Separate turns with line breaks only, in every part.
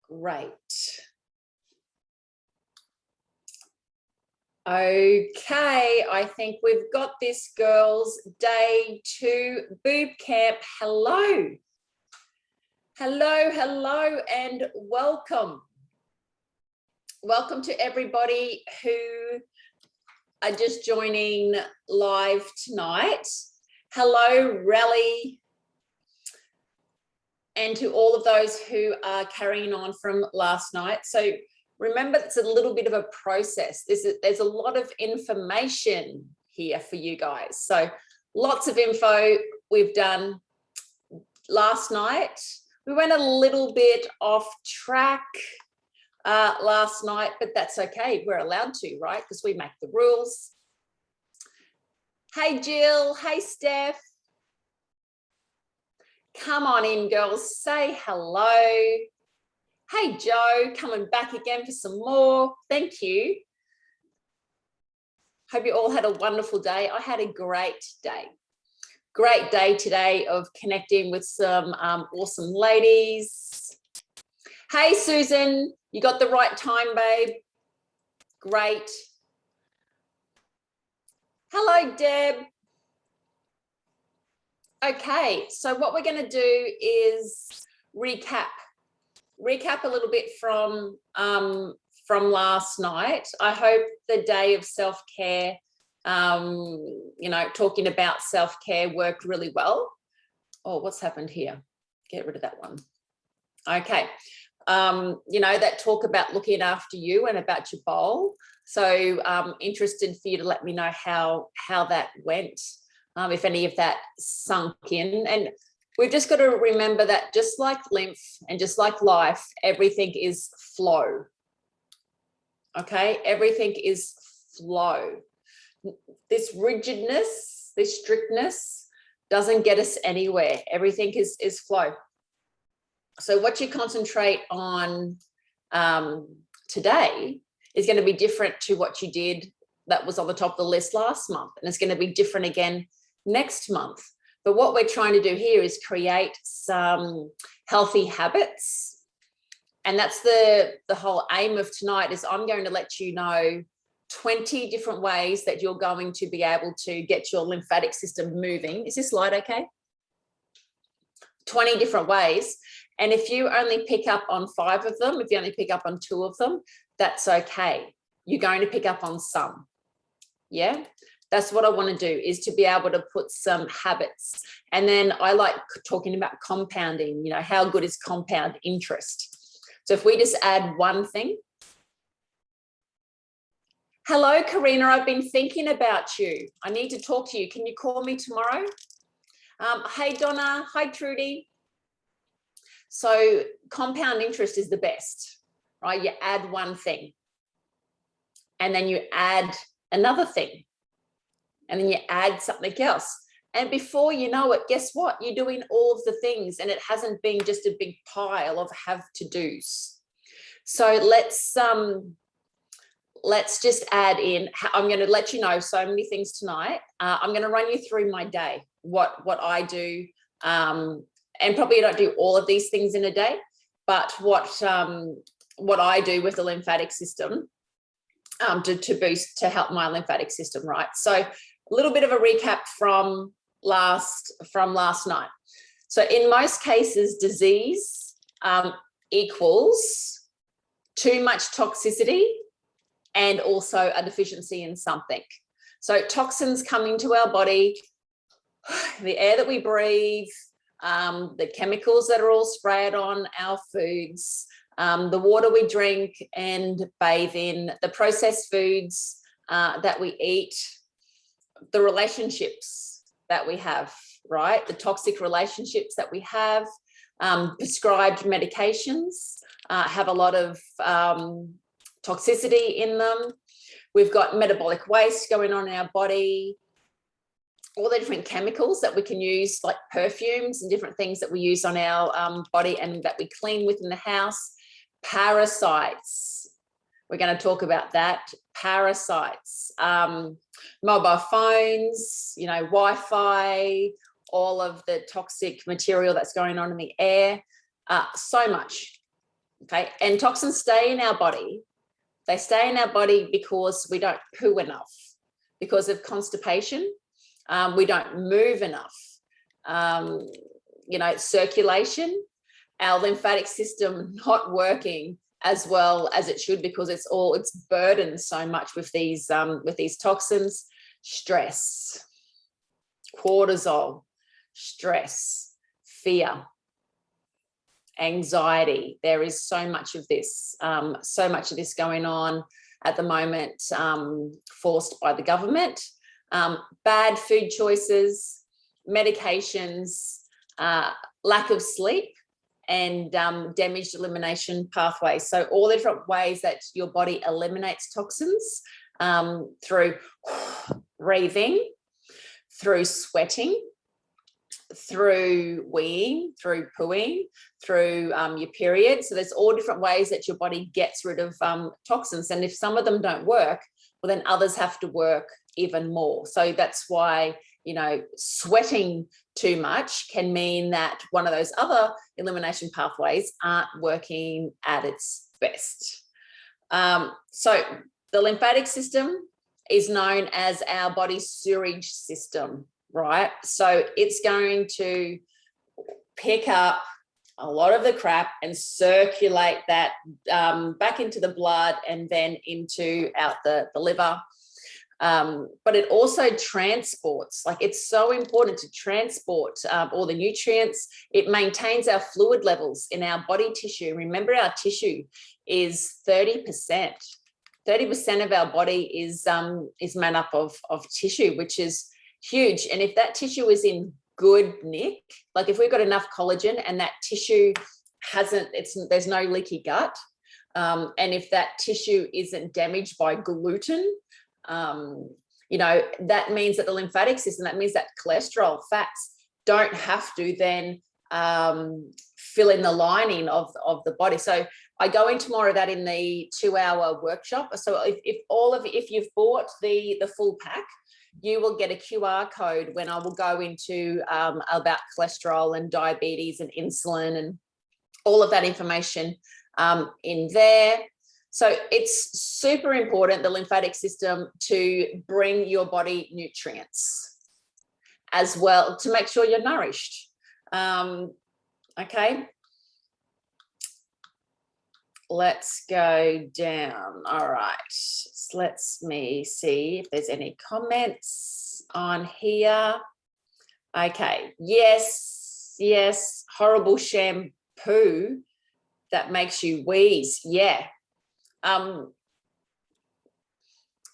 Great. Okay, I think we've got this, girls. Day 2, BooB CamP. Hello. Hello, hello, and welcome. Welcome to everybody who are just joining live tonight. Hello, Rally. And to all of those who are carrying on from last night. So remember, it's a little bit of a process. There's a lot of information here for you guys. So lots of info we've done last night. We went a little bit off track last night, but that's okay. We're allowed to, right? Because we make the rules. Hey, Jill. Hey, Steph. Come on in, girls. Say hello. Hey, Joe, coming back again for some more. Thank you. Hope you all had a wonderful day. I had a great day. Great day today of connecting with some awesome ladies. Hey, Susan, you got the right time, babe. Great. Hello, Deb. Okay, so what we're going to do is recap a little bit from last night. I hope the day of self-care, you know, talking about self-care worked really well. Oh, what's happened here? Get rid of that one. Okay. You know, that talk about looking after you and about your bowl. So interested for you to let me know how that went, if any of that sunk in. And we've just got to remember that just like lymph and just like life, everything is flow. Okay, everything is flow. This rigidness, this strictness doesn't get us anywhere. Everything is flow. So what you concentrate on today is going to be different to what you did that was on the top of the list last month. And it's going to be different again next month. But what we're trying to do here is create some healthy habits. And that's the whole aim of tonight. Is I'm going to let you know 20 different ways that you're going to be able to get your lymphatic system moving. Is this slide okay? 20 different ways. And if you only pick up on 5 of them, if you only pick up on 2 of them, that's okay. You're going to pick up on some. Yeah? That's what I want to do, is to be able to put some habits. And then I like talking about compounding, you know, how good is compound interest? So if we just add one thing. Hello, Karina, I've been thinking about you. I need to talk to you. Can you call me tomorrow? Hey, Donna. Hi, Trudy. So compound interest is the best, right? You add one thing and then you add another thing. And then you add something else. And before you know it, guess what? You're doing all of the things and it hasn't been just a big pile of have to do's. So let's just add in, I'm going to let you know so many things tonight. I'm going to run you through my day, what I do. And probably I don't do all of these things in a day, but what I do with the lymphatic system to help my lymphatic system, right? So a little bit of a recap from last night. So in most cases, disease equals too much toxicity and also a deficiency in something. So toxins come into our body, the air that we breathe, the chemicals that are all sprayed on our foods, the water we drink and bathe in, the processed foods that we eat, the relationships that we have, right? The toxic relationships that we have, prescribed medications have a lot of toxicity in them. We've got metabolic waste going on in our body, all the different chemicals that we can use, like perfumes and different things that we use on our body and that we clean within the house. Parasites, we're going to talk about that. Parasites, mobile phones, you know, Wi-Fi, all of the toxic material that's going on in the air, so much. Okay, and toxins stay in our body. They stay in our body because we don't poo enough, because of constipation. We don't move enough. You know, circulation, our lymphatic system not working as well as it should because it's burdened so much with these toxins. Stress, cortisol, stress, fear, anxiety. There is so much of this going on at the moment, forced by the government. Bad food choices, medications, lack of sleep, and damaged elimination pathways. So all the different ways that your body eliminates toxins, through breathing, through sweating, through weeing, through pooing, through your period. So there's all different ways that your body gets rid of toxins. And if some of them don't work, well, then others have to work even more. So that's why, you know, sweating too much can mean that one of those other elimination pathways aren't working at its best. So the lymphatic system is known as our body's sewage system, right? So it's going to pick up a lot of the crap and circulate that back into the blood and then out the liver. But it also transports, like it's so important to transport all the nutrients. It maintains our fluid levels in our body tissue. Remember, our tissue is 30%. 30% of our body is made up of tissue, which is huge. And if that tissue is in good nick, like if we've got enough collagen and that tissue there's no leaky gut, and if that tissue isn't damaged by gluten, you know, that means that the lymphatic system, that means that cholesterol, fats don't have to then fill in the lining of the body. So I go into more of that in the 2-hour workshop. So if you've bought the full pack, you will get a QR code when I will go into about cholesterol and diabetes and insulin and all of that information in there. So it's super important, the lymphatic system, to bring your body nutrients as well to make sure you're nourished. Okay. Let's go down. All right. So let me see if there's any comments on here. Okay. Yes. Horrible shampoo that makes you wheeze. Yeah.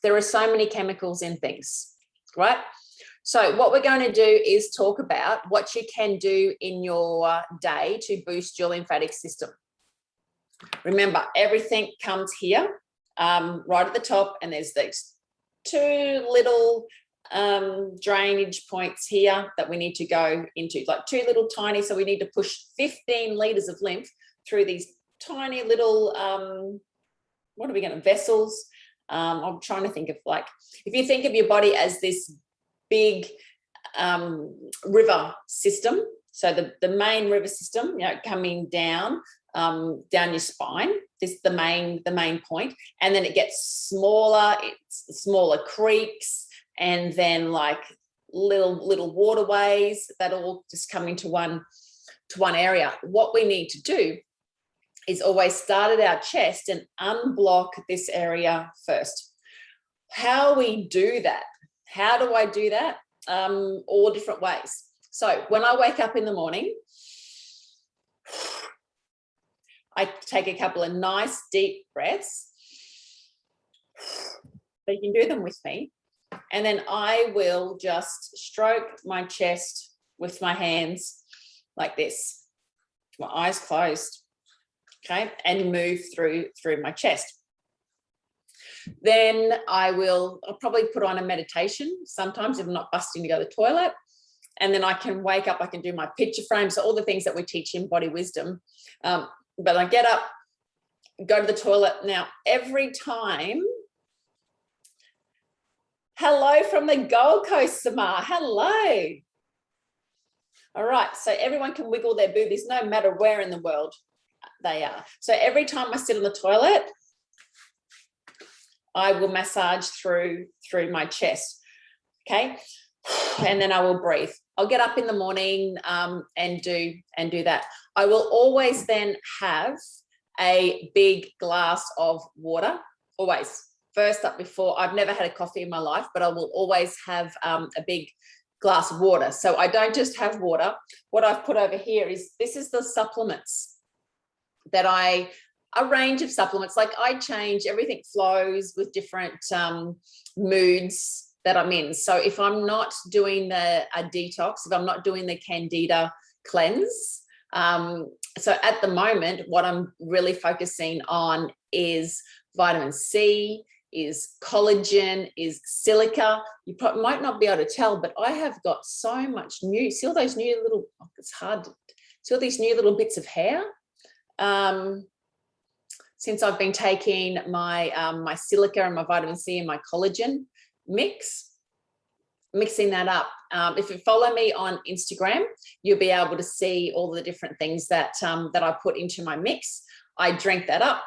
There are so many chemicals in things, right? So what we're going to do is talk about what you can do in your day to boost your lymphatic system. Remember, everything comes here, right at the top, and there's these 2 little drainage points here that we need to go into, like 2 little tiny, so we need to push 15 litres of lymph through these tiny little, what are we going to, vessels? I'm trying to think of, like, if you think of your body as this big river system, so the main river system, you know, coming down your spine, this is the main point, and then it gets smaller, it's smaller creeks, and then like little waterways that all just come into one area. What we need to do is always start at our chest and unblock this area first. How we do that? How do I do that? All different ways. So when I wake up in the morning, I take a couple of nice deep breaths. So you can do them with me. And then I will just stroke my chest with my hands like this, my eyes closed. Okay, and move through my chest. Then I'll probably put on a meditation sometimes if I'm not busting to go to the toilet. And then I can wake up, I can do my picture frame. So all the things that we teach in Body Wisdom. But I get up, go to the toilet. Now, every time, hello from the Gold Coast, Samar, hello. All right, so everyone can wiggle their boobies no matter where in the world. They are. So every time I sit on the toilet, I will massage through my chest. Okay. And then I will breathe. I'll get up in the morning and do that. I will always then have a big glass of water, always. First up before, I've never had a coffee in my life, but I will always have a big glass of water. So I don't just have water. What I've put over here this is the supplements that a range of supplements, like I change, everything flows with different moods that I'm in. So if I'm not doing a detox, if I'm not doing the Candida cleanse, so at the moment, what I'm really focusing on is vitamin C, is collagen, is silica. You might not be able to tell, but I have got so much new, see all those new little, it's hard, see all these new little bits of hair? Since I've been taking my my silica and my vitamin C and my collagen mixing that up. If you follow me on Instagram, you'll be able to see all the different things that that I put into my mix. I drink that up,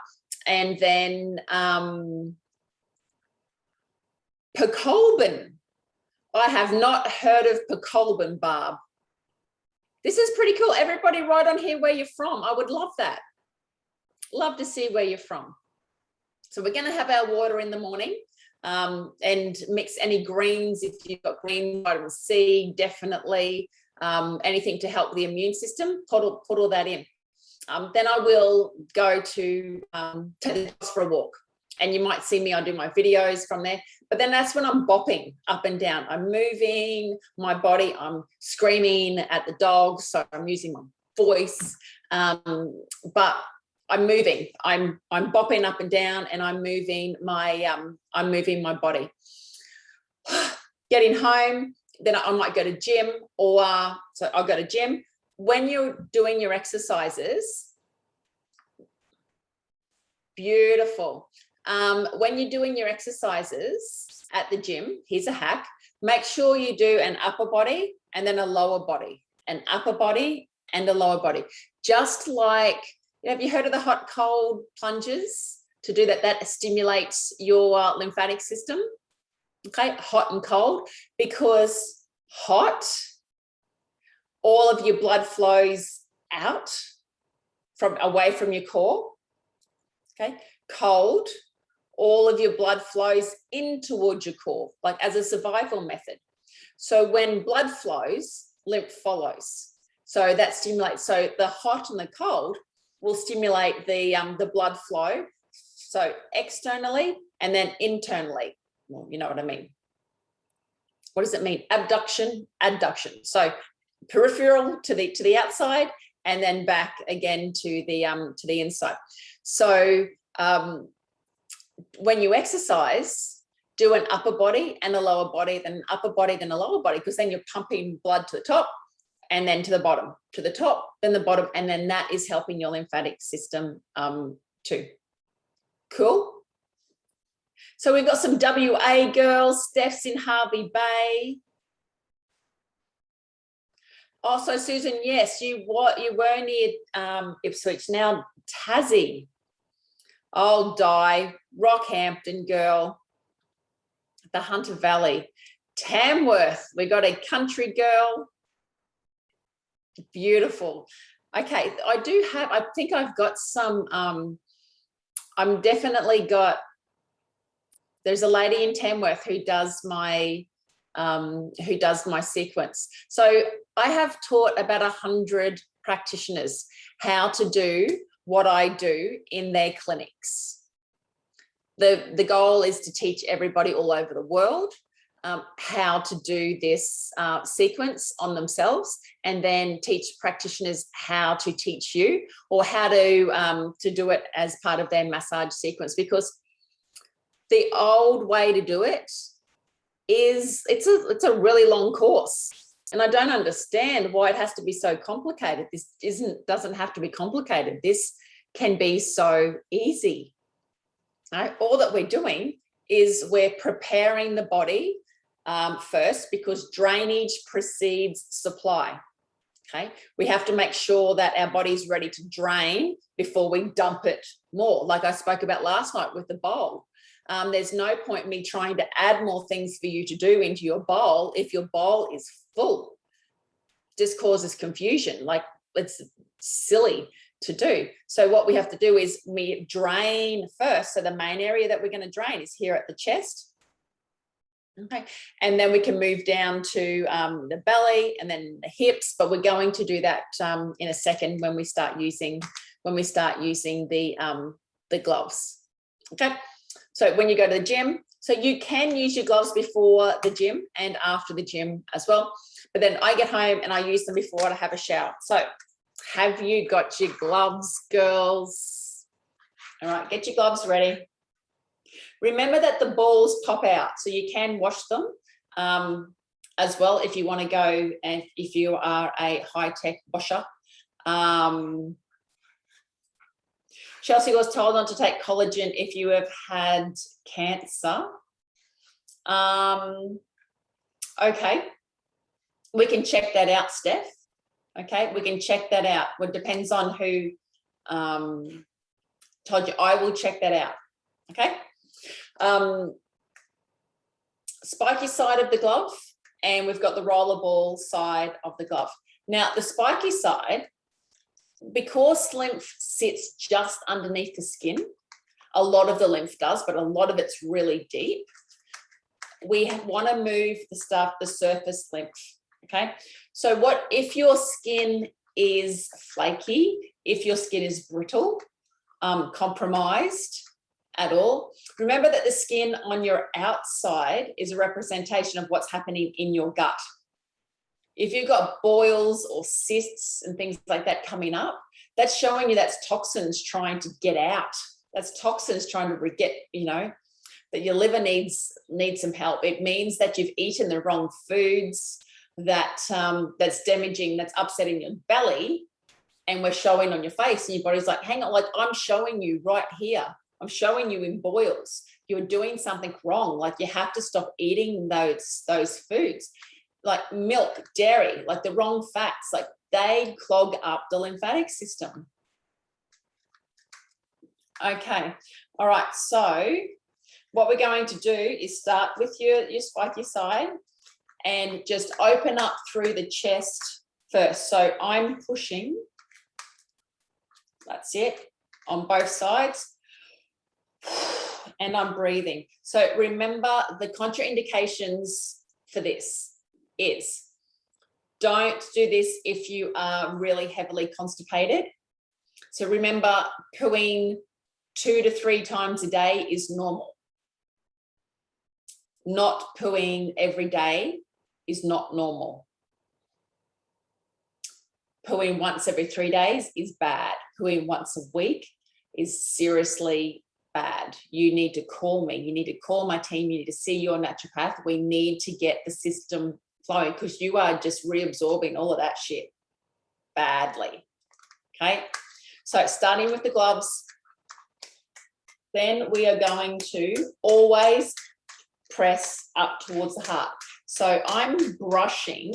and then Picolbin. I have not heard of Picolbin, Barb. This is pretty cool. Everybody write on here where you're from. I would love that. Love to see where you're from. So we're going to have our water in the morning and mix any greens. If you've got green, vitamin C, definitely anything to help the immune system, put all that in. Then I will go to take the dogs for a walk. And you might see me, I do my videos from there. But then that's when I'm bopping up and down. I'm moving my body. I'm screaming at the dogs. So I'm using my voice. But I'm moving. I'm bopping up and down, and I'm moving my body. Getting home, then I might go to gym, or so I'll go to gym. When you're doing your exercises, beautiful. When you're doing your exercises at the gym, here's a hack. Make sure you do an upper body and then a lower body, an upper body and a lower body. Just like, have you heard of the hot cold plunges? To do that, that stimulates your lymphatic system. Okay, hot and cold, because hot, all of your blood flows out away from your core. Okay, cold, all of your blood flows in towards your core, like as a survival method. So when blood flows, lymph follows. So that stimulates. So the hot and the cold will stimulate the blood flow. So externally and then internally. Well, you know what I mean. What does it mean? Abduction, adduction. So peripheral to the outside, and then back again to the inside. So when you exercise, do an upper body and a lower body, then an upper body, then a lower body, because then you're pumping blood to the top and then to the bottom, to the top, then the bottom, and then that is helping your lymphatic system too. Cool. So we've got some WA girls. Steph's in Harvey Bay. Also, Susan, yes, you were near Ipswich. Now Tassie. Oh, Di, Rockhampton girl, the Hunter Valley, Tamworth. We got a country girl. Beautiful. Okay, I think I've got some, I'm definitely got, there's a lady in Tamworth who does my sequence. So I have taught about 100 practitioners how to do what I do in their clinics. The goal is to teach everybody all over the world how to do this sequence on themselves, and then teach practitioners how to teach you, or how to do it as part of their massage sequence. Because the old way to do it is it's a really long course, and I don't understand why it has to be so complicated. This doesn't have to be complicated. This can be so easy. Right? All that we're doing is we're preparing the body first, because drainage precedes supply. Okay, we have to make sure that our body's ready to drain before we dump it more, like I spoke about last night with the bowl. There's no point in me trying to add more things for you to do into your bowl if your bowl is full. Just causes confusion. Like, it's silly to do. So what we have to do is we drain first. So the main area that we're going to drain is here at the chest. Okay, and then we can move down to the belly and then the hips, but we're going to do that in a second when we start using the gloves. Okay, so when you go to the gym, so you can use your gloves before the gym and after the gym as well, but then I get home and I use them before I have a shower. So have you got your gloves, girls? All right, get your gloves ready. Remember that the balls pop out, so you can wash them as well if you want to go, and if you are a high-tech washer. Chelsey was told not to take collagen if you have had cancer. Okay, we can check that out, Steph. Okay, we can check that out. Well, it depends on who told you. I will check that out. Okay. Spiky side of the glove, and we've got the rollerball side of the glove. Now, the spiky side, because lymph sits just underneath the skin, a lot of the lymph does, but a lot of it's really deep. We want to move the surface lymph. Okay, so what if your skin is flaky, if your skin is brittle, compromised at all, remember that the skin on your outside is a representation of what's happening in your gut. If you've got boils or cysts and things like that coming up, that's showing you that's toxins trying to get out. That's toxins trying to get, that your liver needs some help. It means that you've eaten the wrong foods, that's damaging, that's upsetting your belly, and we're showing on your face, and your body's like, hang on, like, I'm showing you right here. I'm showing you in boils. You're doing something wrong. Like, you have to stop eating those foods, like milk, dairy, like the wrong fats, like they clog up the lymphatic system. Okay. All right. So what we're going to do is start with your spiky side and just open up through the chest first. So I'm pushing, that's it, on both sides. And I'm breathing. So remember, the contraindications for this is, don't do this if you are really heavily constipated. So remember, pooing 2 to 3 times a day is normal. Not pooing every day is not normal. Pooing once every 3 days is bad. Pooing once a week is seriously bad. You need to call me. You need to call my team. You need to see your naturopath. We need to get the system flowing, because you are just reabsorbing all of that shit badly. Okay, so starting with the gloves, then we are going to always press up towards the heart. So I'm brushing.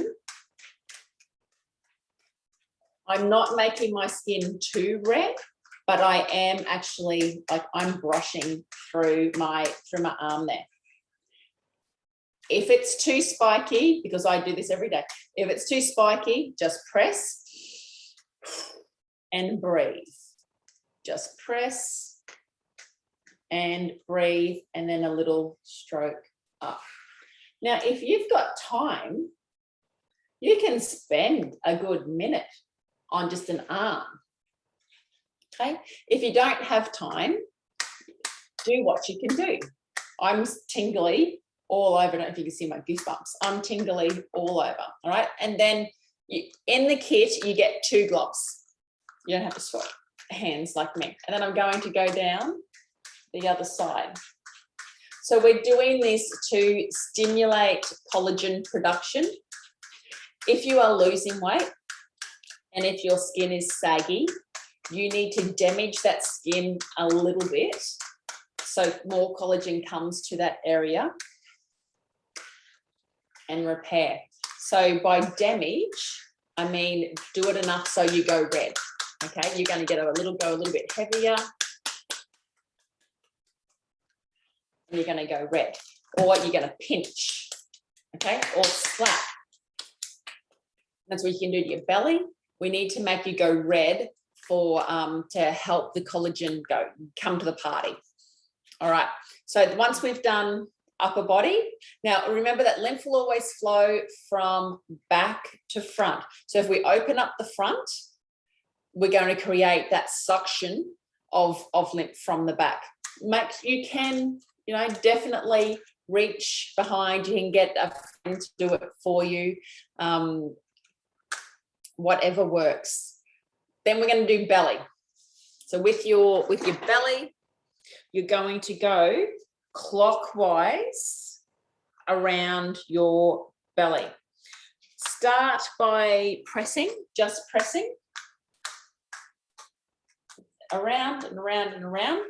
I'm not making my skin too red, but I am actually, like, I'm brushing through my arm there. If it's too spiky, because I do this every day, if it's too spiky, just press and breathe. Just press and breathe, and then a little stroke up. Now, if you've got time, you can spend a good minute on just an arm. Okay, if you don't have time, do what you can do. I'm tingly all over. I don't know if you can see my goosebumps. I'm tingly all over. All right, and then in the kit you get 2 gloves. You don't have to swap hands like me. And then I'm going to go down the other side. So we're doing this to stimulate collagen production. If you are losing weight and if your skin is saggy, you need to damage that skin a little bit so more collagen comes to that area and repair. So by damage, I mean, do it enough so you go red. Okay, you're going to go a little bit heavier. And you're going to go red, or you're going to pinch, okay, or slap. That's what you can do to your belly. We need to make you go red for to help the collagen come to the party. All right. So once we've done upper body, now remember that lymph will always flow from back to front. So if we open up the front, we're going to create that suction of lymph from the back. You can, you know, definitely reach behind. You can get a friend to do it for you. Whatever works. Then we're going to do belly. So with your belly, you're going to go clockwise around your belly. Start by pressing, just pressing around and around and around,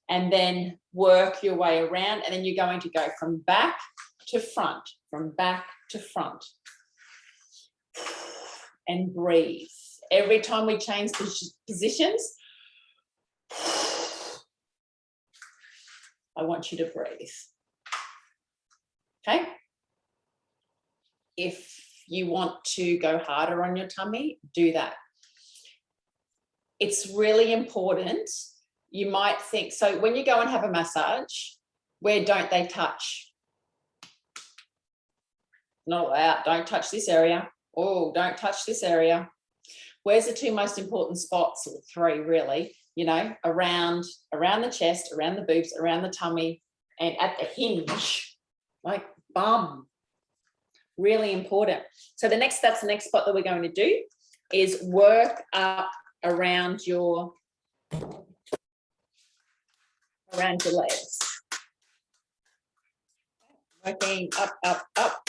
and then work your way around, and then you're going to go from back to front, from back to front. And breathe. Every time we change positions, I want you to breathe. Okay? If you want to go harder on your tummy, do that. It's really important. You might think, so when you go and have a massage, where don't they touch? Not allowed. Don't touch this area. Oh, don't touch this area. Where's the two most important spots, or three really, you know, around the chest, around the boobs, around the tummy, and at the hinge, like bum. Really important. So that's the next spot that we're going to do is work up around your legs. Working up, up, up.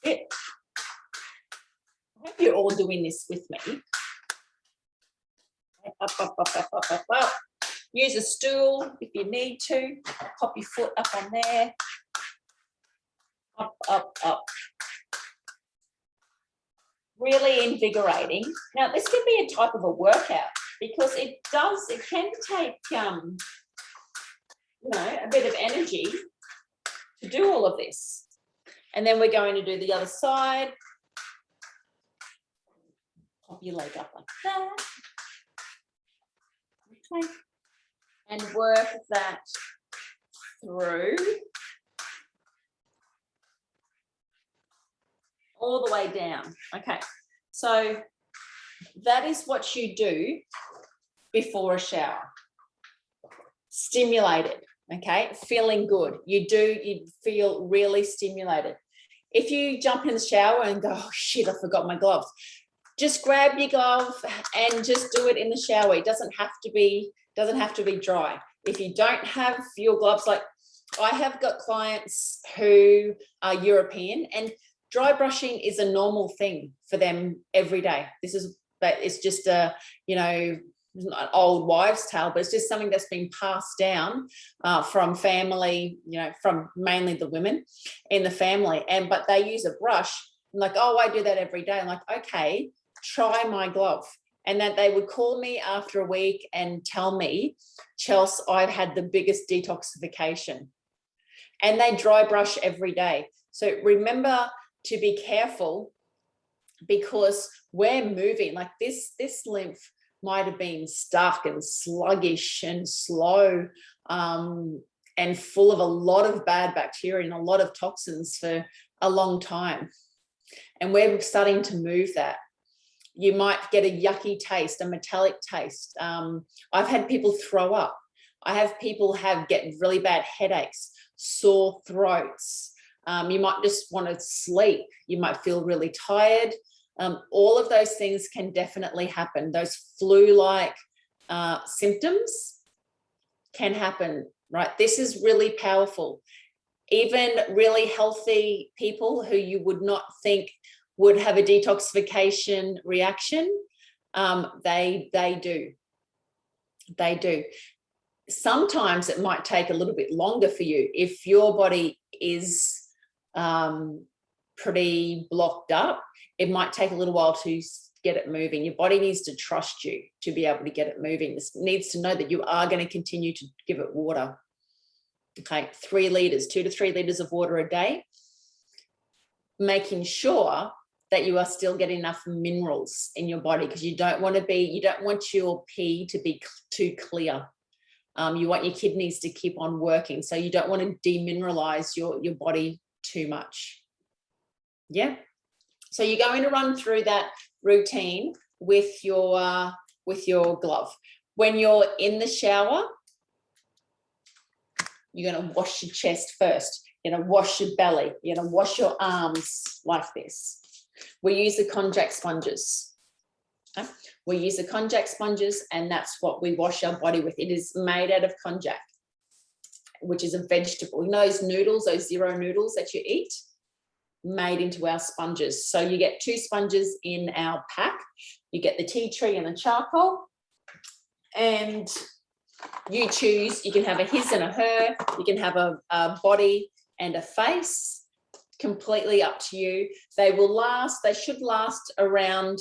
It. I hope you're all doing this with me. Up, up, up, up, up, up, up. Use a stool if you need to. Pop your foot up on there. Up, up, up. Really invigorating. Now, this can be a type of a workout because it can take, you know, a bit of energy to do all of this. And then we're going to do the other side. Pop your leg up like that. Okay. And work that through all the way down. Okay. So that is what you do before a shower. Stimulated. Okay. Feeling good. You feel really stimulated. If you jump in the shower and go, oh shit, I forgot my gloves, just grab your glove and just do it in the shower. It doesn't have to be dry. If you don't have your gloves, like I have got clients who are European and dry brushing is a normal thing for them every day. It's just a, you know, an old wives' tale, but it's just something that's been passed down from family, you know, from mainly the women in the family. But they use a brush. I'm like, oh, I do that every day. I'm like, okay, try my glove. And that they would call me after a week and tell me, Chelsey, I've had the biggest detoxification. And they dry brush every day. So remember to be careful because we're moving. Like this lymph might have been stuck and sluggish and slow and full of a lot of bad bacteria and a lot of toxins for a long time. And we're starting to move that. You might get a yucky taste, a metallic taste. I've had people throw up. I have people get really bad headaches, sore throats. You might just want to sleep. You might feel really tired. All of those things can definitely happen. Those flu-like symptoms can happen, right? This is really powerful. Even really healthy people who you would not think would have a detoxification reaction, they do. They do. Sometimes it might take a little bit longer for you if your body is pretty blocked up, it might take a little while to get it moving. Your body needs to trust you to be able to get it moving. This needs to know that you are going to continue to give it water. Okay, 3 liters, 2 to 3 liters of water a day, making sure that you are still getting enough minerals in your body, because you don't want your pee to be too clear. You want your kidneys to keep on working, so you don't want to demineralize your body too much. Yeah. So you're going to run through that routine with your glove. When you're in the shower, you're going to wash your chest first. You're going to wash your belly. You're going to wash your arms like this. We use the Konjac sponges. Okay? We use the Konjac sponges, and that's what we wash our body with. It is made out of konjac, which is a vegetable. You know those noodles, those zero noodles that you eat? Made into our sponges. So you get 2 sponges in our pack. You get the tea tree and the charcoal, and you choose. You can have a his and a her. You can have a body and a face. Completely up to you. They should last around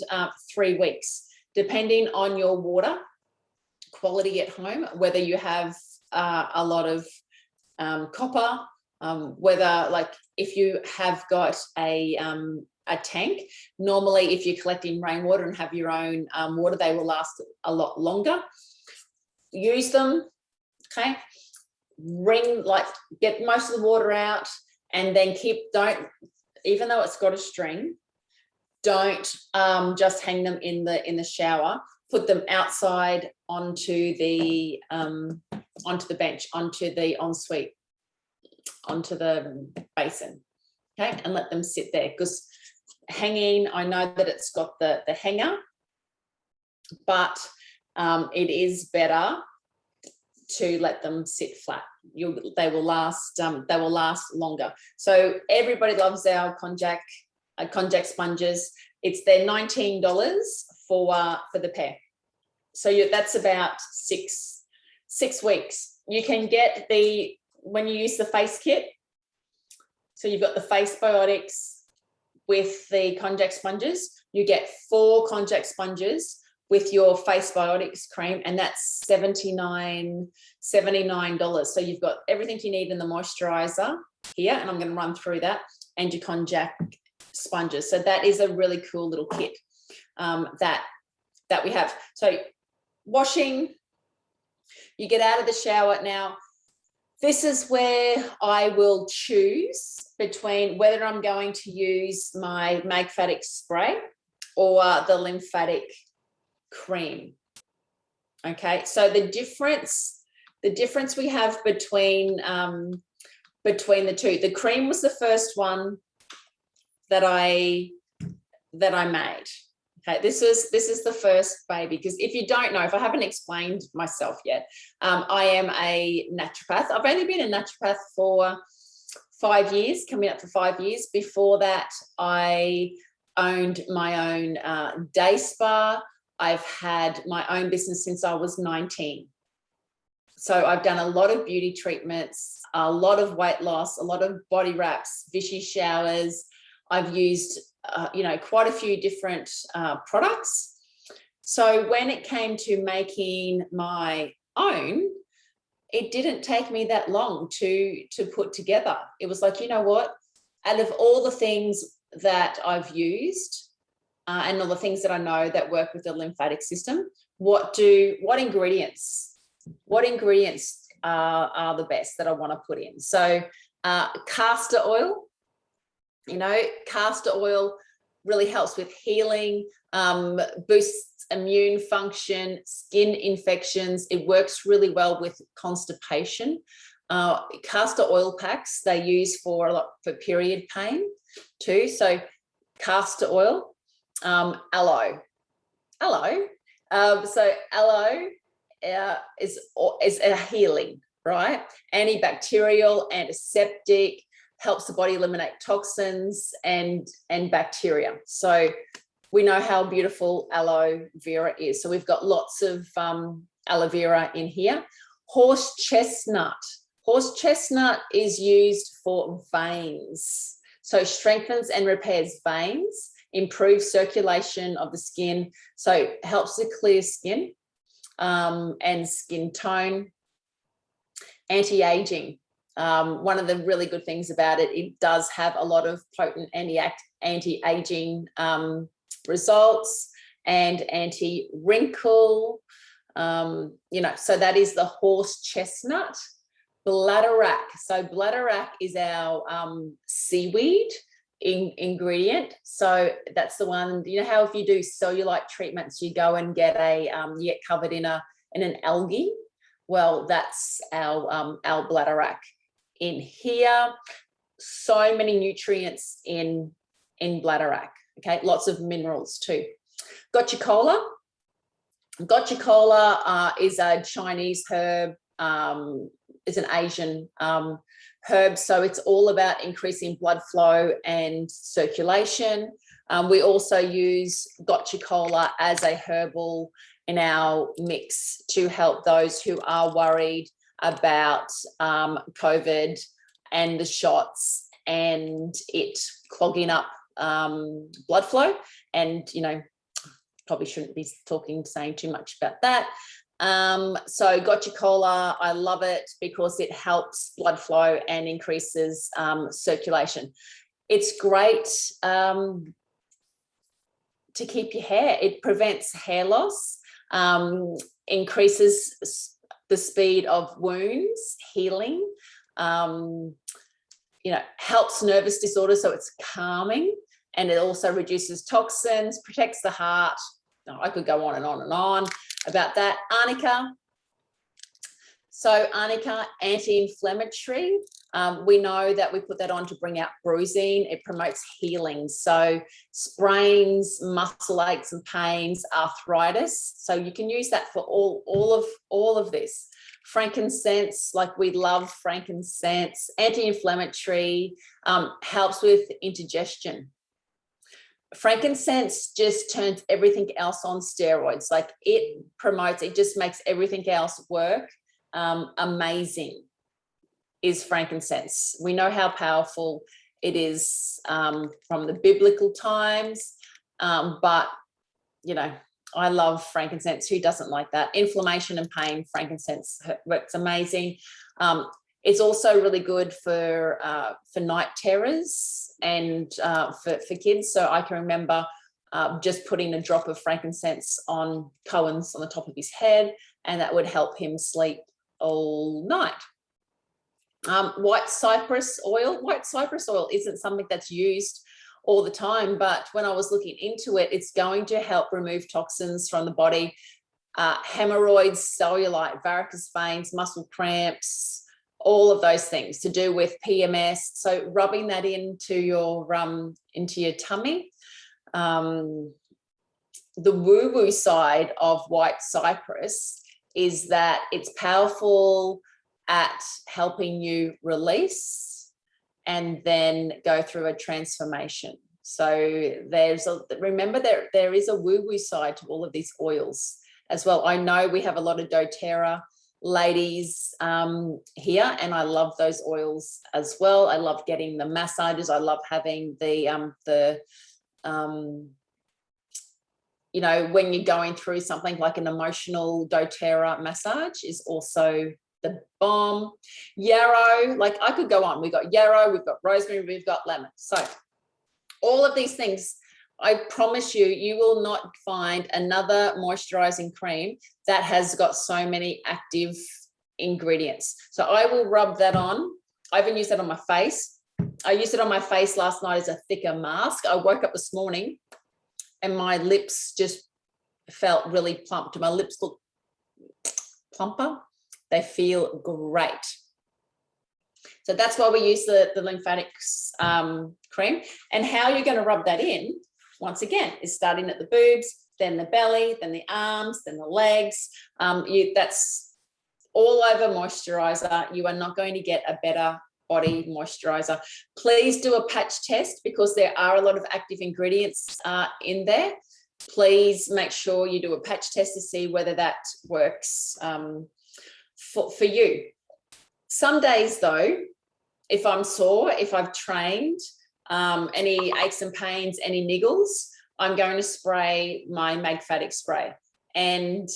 3 weeks, depending on your water quality at home, whether you have a lot of copper, whether, like, if you have got a tank, normally if you're collecting rainwater and have your own water, they will last a lot longer. Use them, okay? Get most of the water out, and then even though it's got a string, don't just hang them in the shower. Put them outside onto the bench, onto the ensuite, onto the basin, okay, and let them sit there. Because hanging, I know that it's got the hanger, but it is better to let them sit flat. They will last longer. So everybody loves our Konjac sponges. They're $19 for the pair. So that's about six weeks. You can get when you use the face kit. So you've got the face biotics with the Konjac sponges. You get 4 Konjac sponges with your face biotics cream, and that's $79. So you've got everything you need in the moisturizer here, and I'm going to run through that, and your Konjac sponges. So that is a really cool little kit that we have. So washing, you get out of the shower. Now, this is where I will choose between whether I'm going to use my LymFATics spray or the LymFATic cream. Okay, so the difference we have between the two. The cream was the first one that I made. Okay, this is the first baby, because if you don't know, if I haven't explained myself yet, I am a naturopath. I've only been a naturopath for 5 years, coming up for 5 years. Before that, I owned my own day spa. I've had my own business since I was 19. So I've done a lot of beauty treatments, a lot of weight loss, a lot of body wraps, Vichy showers. I've used, quite a few different products. So when it came to making my own, it didn't take me that long to put together. It was like, you know what? Out of all the things that I've used, and all the things that I know that work with the lymphatic system, what ingredients are the best that I want to put in? So castor oil, castor oil really helps with healing, boosts immune function, skin infections. It works really well with constipation. Castor oil packs they use for period pain too. So castor oil. Aloe. So aloe is a healing, right? Antibacterial, antiseptic, helps the body eliminate toxins and bacteria. So we know how beautiful aloe vera is. So we've got lots of aloe vera in here. Horse chestnut. Horse chestnut is used for veins. So strengthens and repairs veins, improves circulation of the skin, so helps to clear skin and skin tone. Anti-aging. One of the really good things about it, it does have a lot of potent anti-aging results and anti-wrinkle. You know, so that is the horse chestnut. Bladderwrack. So bladderwrack is our seaweed ingredient. So that's the one, you know how if you do cellulite treatments, you go and get you get covered in an algae. Well, that's our bladderwrack in here. So many nutrients in bladderwrack. Okay, lots of minerals too. Gotcha cola. Gotcha cola is a Chinese herb. Is an Asian herb, so it's all about increasing blood flow and circulation. We also use gotcha cola as a herbal in our mix to help those who are worried about COVID and the shots and it clogging up blood flow. And, you know, probably shouldn't be saying too much about that. So gotcha cola, I love it because it helps blood flow and increases circulation. It's great to keep your hair. It prevents hair loss, increases the speed of wounds healing, you know, helps nervous disorders, so it's calming, and it also reduces toxins, protects the heart. Oh, I could go on and on and on about that. Arnica. So arnica, anti-inflammatory. We know that we put that on to bring out bruising. It promotes healing. So sprains, muscle aches and pains, arthritis. So you can use that for all of this. Frankincense, like we love frankincense. Anti-inflammatory, helps with indigestion. Frankincense just turns everything else on steroids. Like it just makes everything else work. Amazing is frankincense. We know how powerful it is from the biblical times, but you know, I love frankincense. Who doesn't like that? Inflammation and pain, frankincense works amazing. It's also really good for night terrors and for kids. So I can remember just putting a drop of frankincense on Cohen's on the top of his head, and that would help him sleep all night. White cypress oil. White cypress oil isn't something that's used all the time, but when I was looking into it, it's going to help remove toxins from the body, hemorrhoids, cellulite, varicose veins, muscle cramps, all of those things to do with PMS. So rubbing that into your tummy. The woo-woo side of white cypress is that it's powerful at helping you release and then go through a transformation. So remember there is a woo-woo side to all of these oils as well. I know we have a lot of doTERRA ladies here, and I love those oils as well. I love getting the massages. I love having the you know, when you're going through something like an emotional doTERRA massage is also the bomb. Yarrow, like I could go on. We've got yarrow, we've got rosemary, we've got lemon. So all of these things, I promise you, you will not find another moisturizing cream that has got so many active ingredients. So I will rub that on. I even use that on my face. I used it on my face last night as a thicker mask. I woke up this morning and my lips just felt really plump. My lips look plumper. They feel great. So that's why we use the LymFATics cream. And how you're going to rub that in, once again, is starting at the boobs, then the belly, then the arms, then the legs. That's all over moisturizer. You are not going to get a better body moisturizer. Please do a patch test because there are a lot of active ingredients in there. Please make sure you do a patch test to see whether that works for you. Some days though, if I'm sore, if I've trained, any aches and pains, any niggles, I'm going to spray my LymFATics spray. And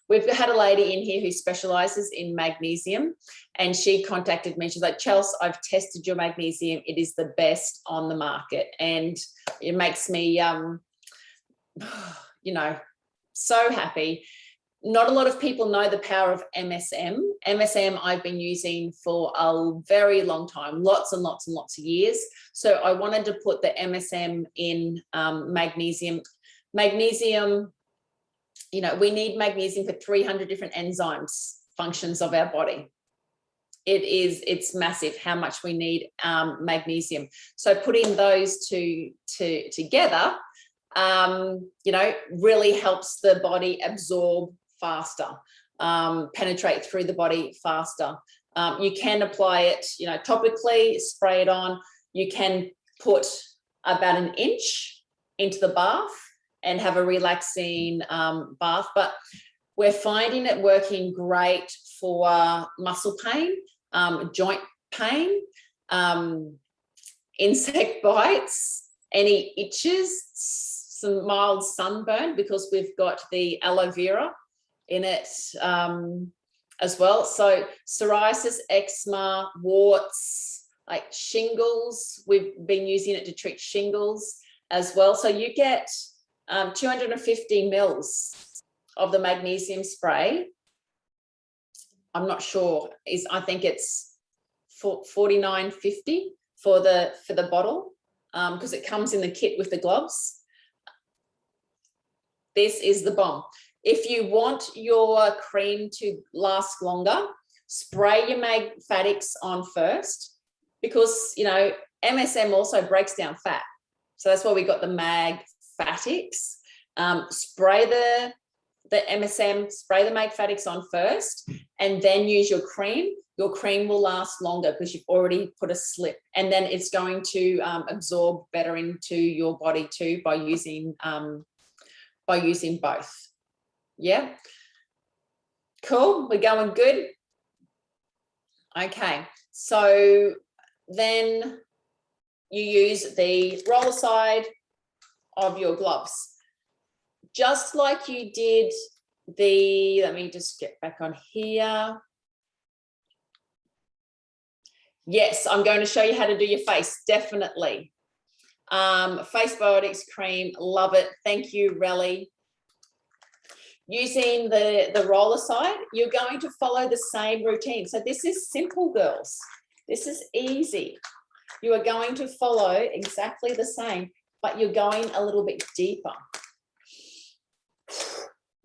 we've had a lady in here who specializes in magnesium, and she contacted me. She's like, Chelsey, I've tested your magnesium. It is the best on the market. And it makes me, so happy. Not a lot of people know the power of MSM. MSM I've been using for a very long time, lots and lots and lots of years. So I wanted to put the MSM in magnesium. Magnesium, we need magnesium for 300 different enzymes, functions of our body. It's massive how much we need magnesium. So putting those two together, really helps the body absorb faster, penetrate through the body faster. You can apply it, topically, spray it on. You can put about an inch into the bath and have a relaxing bath, but we're finding it working great for muscle pain, joint pain, insect bites, any itches, some mild sunburn, because we've got the aloe vera in it as well. So psoriasis, eczema, warts, like shingles, we've been using it to treat shingles as well. So you get 250 mils of the magnesium spray. I'm not sure, I think it's $49.50 for the bottle, because it comes in the kit with the gloves. This is the bomb. If you want your cream to last longer, spray your LymFATics on first, because MSM also breaks down fat. So that's why we got the LymFATics. Spray the MSM, spray the LymFATics on first, and then use your cream. Your cream will last longer because you've already put a slip, and then it's going to absorb better into your body too by using both. Yeah, cool. We're going good. Okay, so then you use the roller side of your gloves, just like you did let me just get back on here. Yes, I'm going to show you how to do your face, definitely. Face biotics cream, love it. Thank you, Relly. Using the roller side, you're going to follow the same routine. So this is simple, girls. This is easy. You are going to follow exactly the same, but you're going a little bit deeper.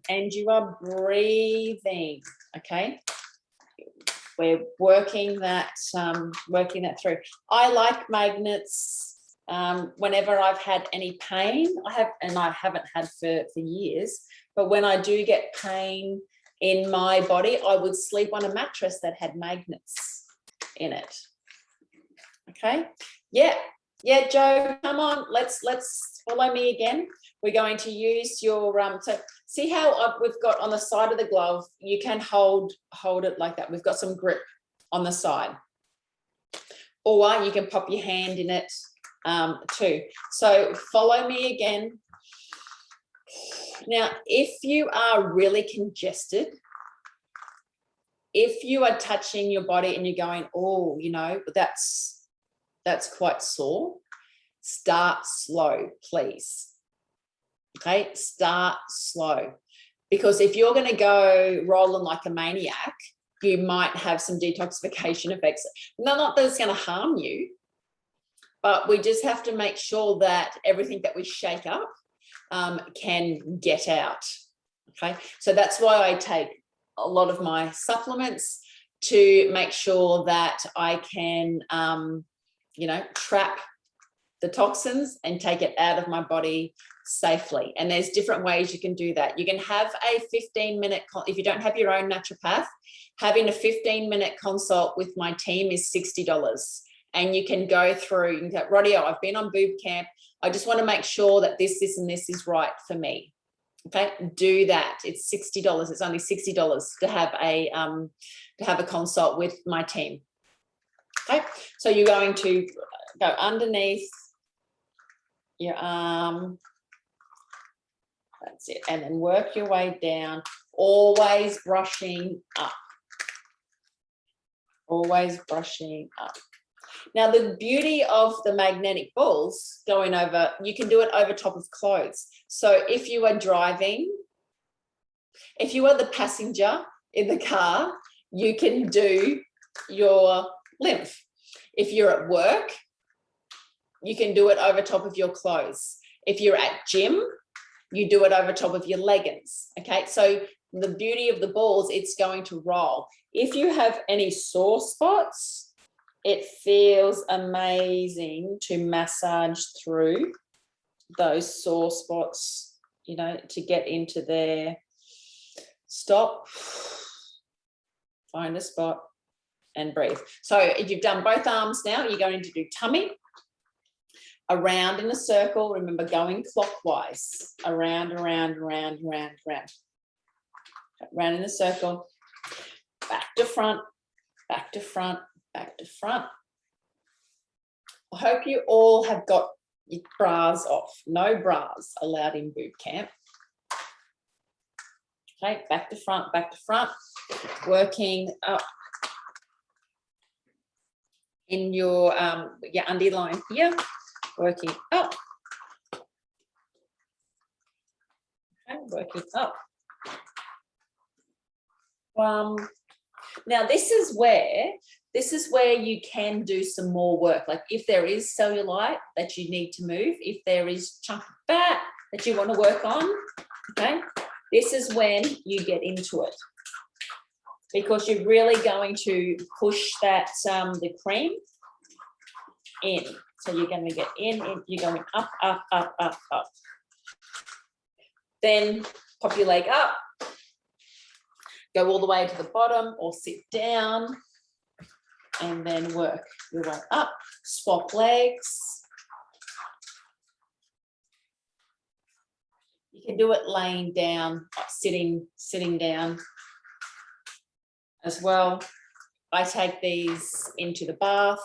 And you are breathing, okay? We're working that through. I like magnets whenever I've had any pain. I haven't had for years, but when I do get pain in my body, I would sleep on a mattress that had magnets in it. Okay, yeah, Joe, come on, let's follow me again. We're going to use your so see how we've got on the side of the glove, you can hold it like that. We've got some grip on the side, or you can pop your hand in it too. So follow me again. Now, if you are really congested, if you are touching your body and you're going, oh, that's quite sore, start slow, please. Okay, start slow. Because if you're going to go rolling like a maniac, you might have some detoxification effects. Not that it's going to harm you, but we just have to make sure that everything that we shake up can get out. Okay, so that's why I take a lot of my supplements to make sure that I can, trap the toxins and take it out of my body safely. And there's different ways you can do that. You can have a 15-minute, if you don't have your own naturopath, having a 15-minute consult with my team is $60. And you can go through, you can go, Rodio, I've been on BooB CamP. I just want to make sure that this, and this is right for me. Okay, do that. It's $60. It's only $60 to have a consult with my team. Okay, so you're going to go underneath your arm. That's it. And then work your way down, always brushing up. Always brushing up. Now, the beauty of the magnetic balls going over, you can do it over top of clothes. So if you are driving, if you are the passenger in the car, you can do your lymph. If you're at work, you can do it over top of your clothes. If you're at gym, you do it over top of your leggings. Okay, so the beauty of the balls, it's going to roll. If you have any sore spots, it feels amazing to massage through those sore spots, you know, to get into there. Stop, find a spot and breathe. So if you've done both arms now, you're going to do tummy, around in a circle. Remember, going clockwise, around, around, around, around, around. Around in a circle, back to front, back to front, back to front. I hope you all have got your bras off. No bras allowed in BooB CamP. Okay, back to front, working up in your underline here, working up. Okay, working up. Now this is where you can do some more work. Like if there is cellulite that you need to move, if there is chunk of fat that you want to work on, okay, this is when you get into it, because you're really going to push that the cream in. So you're going to get in, you're going up, up, up, up, up. Then pop your leg up, go all the way to the bottom or sit down, and then work your way up. Swap legs. You can do it laying down, sitting down as well. I take these into the bath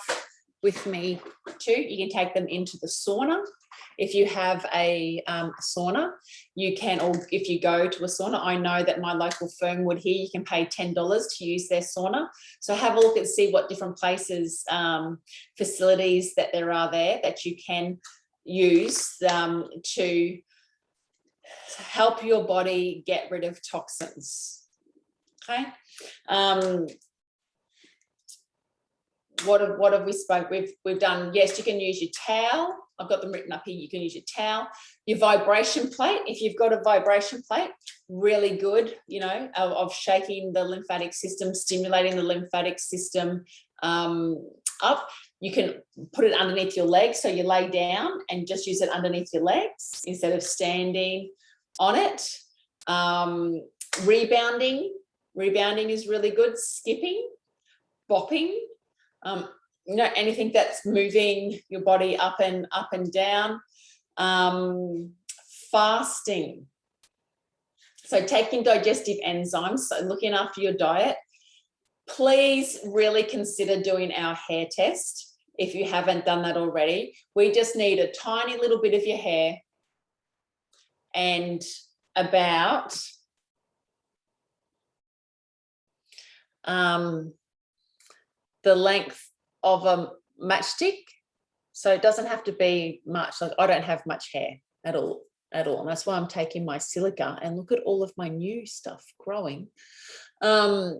with me too. You can take them into the sauna. If you have a sauna, you can, or if you go to a sauna, I know that my local Fernwood here, you can pay $10 to use their sauna. So have a look and see what different places, facilities that there are there that you can use to help your body get rid of toxins. Okay. What have we spoke? We've done, yes, you can use your towel. I've got them written up here. You can use your towel, your vibration plate. If you've got a vibration plate, really good, you know, of shaking the lymphatic system, stimulating the lymphatic system up. You can put it underneath your legs. So you lay down and just use it underneath your legs instead of standing on it. Rebounding is really good. Skipping, bopping. You know, anything that's moving your body up and down. Fasting. So taking digestive enzymes, so looking after your diet. Please really consider doing our hair test if you haven't done that already. We just need a tiny little bit of your hair and about the length of a matchstick. So it doesn't have to be much. Like I don't have much hair at all. And that's why I'm taking my silica, and look at all of my new stuff growing. By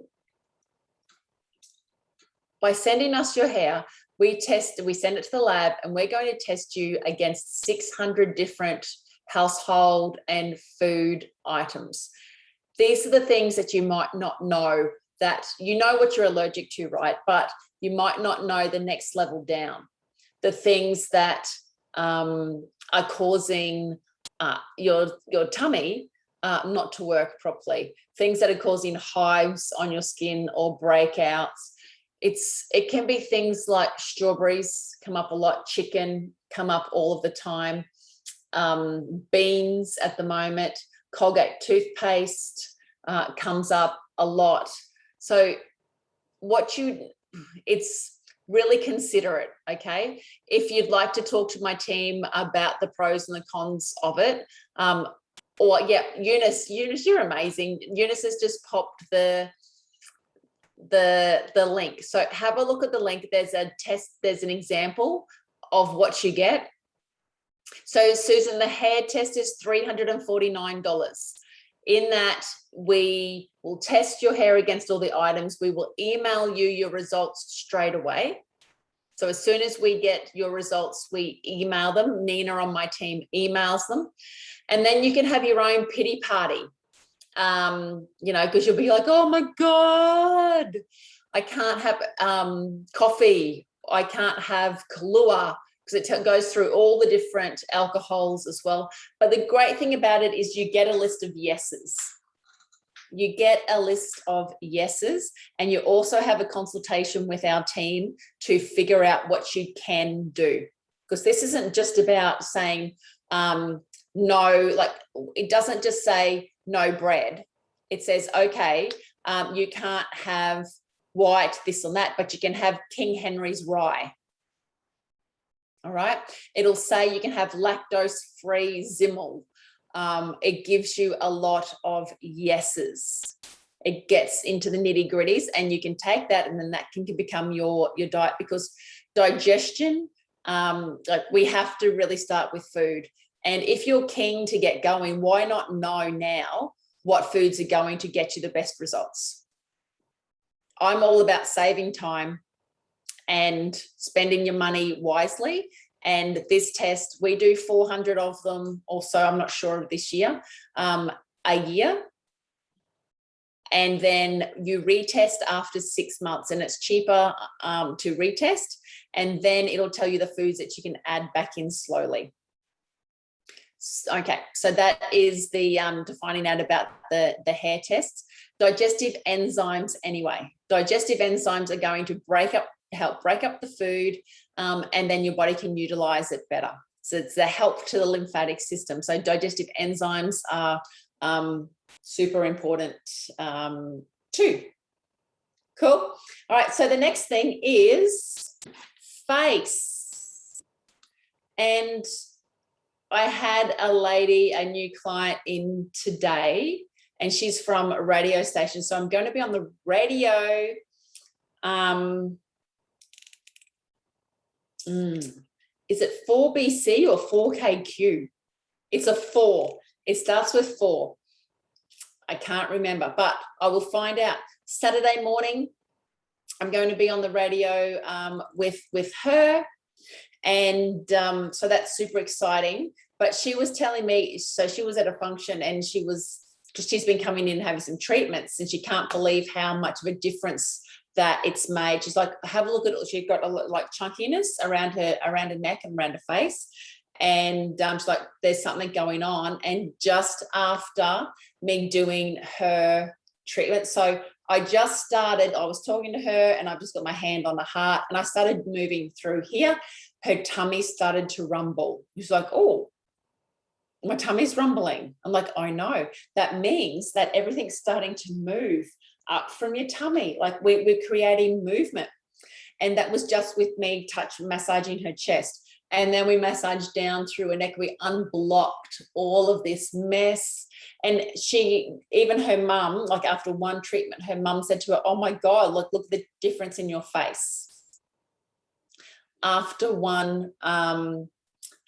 sending us your hair, we send it to the lab, and we're going to test you against 600 different household and food items. These are the things that you might not know, that you know what you're allergic to, right? But you might not know the next level down, the things that are causing your tummy not to work properly, things that are causing hives on your skin or breakouts. It can be things like strawberries come up a lot, chicken come up all of the time, beans at the moment, Colgate toothpaste comes up a lot. So it's really consider it, okay? If you'd like to talk to my team about the pros and the cons of it, or yeah, Eunice, you're amazing. Eunice has just popped the link. So have a look at the link. There's a test, there's an example of what you get. So Susan, the hair test is $349. In that, we will test your hair against all the items. We will email you your results straight away. So as soon as we get your results, we email them. Nina on my team emails them. And then you can have your own pity party. You know, because you'll be like, oh my God, I can't have coffee. I can't have Kahlua, because it goes through all the different alcohols as well. But the great thing about it is you get a list of yeses. You get a list of yeses, and you also have a consultation with our team to figure out what you can do. Because this isn't just about saying no, like it doesn't just say no bread. It says, okay, you can't have white, this and that, but you can have King Henry's rye. All right. It'll say you can have lactose-free Zimmel. It gives you a lot of yeses. It gets into the nitty-gritties, and you can take that, and then that can become your diet, because digestion, like we have to really start with food. And if you're keen to get going, why not know now what foods are going to get you the best results? I'm all about saving time and spending your money wisely. And this test, we do 400 of them also, I'm not sure of this year, a year. And then you retest after 6 months, and it's cheaper to retest. And then it'll tell you the foods that you can add back in slowly. Okay, so that is the finding out about the hair tests. Digestive enzymes anyway. Digestive enzymes are going to help break up the food, and then your body can utilize it better. So it's a help to the lymphatic system. So digestive enzymes are super important too. Cool. All right, so the next thing is face. And I had a new client in today, and she's from a radio station. So I'm going to be on the radio. Is it 4BC or 4KQ? It's a 4. It starts with 4. I can't remember, but I will find out. Saturday morning, I'm going to be on the radio with her. And so that's super exciting. But she was telling me, so she was at a function, and she's been coming in and having some treatments, and she can't believe how much of a difference that it's made. She's like, have a look at it. She's got a like chunkiness around her neck and around her face. And she's like, there's something going on. And just after me doing her treatment, so I was talking to her, and I've just got my hand on the heart, and I started moving through here. Her tummy started to rumble. She's like, oh, my tummy's rumbling. I'm like, I know. That means that everything's starting to move up from your tummy. Like we're creating movement. And that was just with me massaging her chest. And then we massaged down through her neck. We unblocked all of this mess. And even her mum, like after one treatment, her mum said to her, oh my God, look at the difference in your face after one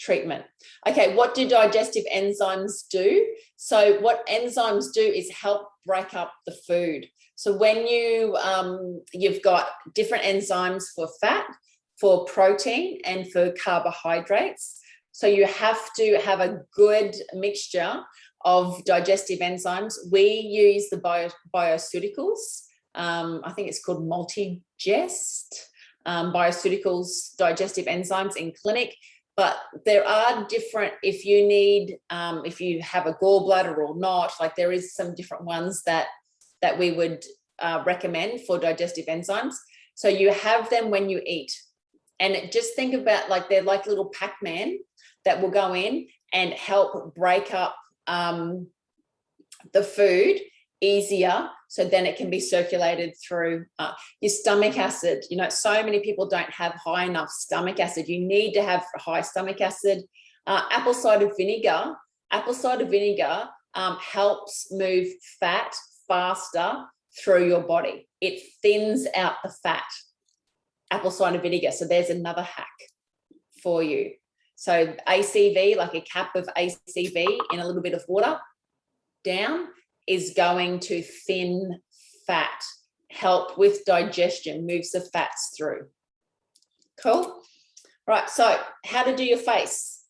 treatment. Okay, what do digestive enzymes do? So what enzymes do is help break up the food. So when you've got different enzymes for fat, for protein, and for carbohydrates. So you have to have a good mixture of digestive enzymes. We use the bioceuticals. I think it's called Multigest. Bioceuticals digestive enzymes in clinic, but there are different, if you need, if you have a gallbladder or not, like there is some different ones that we would recommend for digestive enzymes. So you have them when you eat, and just think about, like, they're like little Pac-Man that will go in and help break up the food easier, so then it can be circulated through your stomach acid. You know, so many people don't have high enough stomach acid. You need to have high stomach acid. Apple cider vinegar helps move fat faster through your body. It thins out the fat. Apple cider vinegar. So there's another hack for you. So ACV, like a cap of ACV in a little bit of water down, is going to thin fat, help with digestion, moves the fats through. Cool. Right, so how to do your face.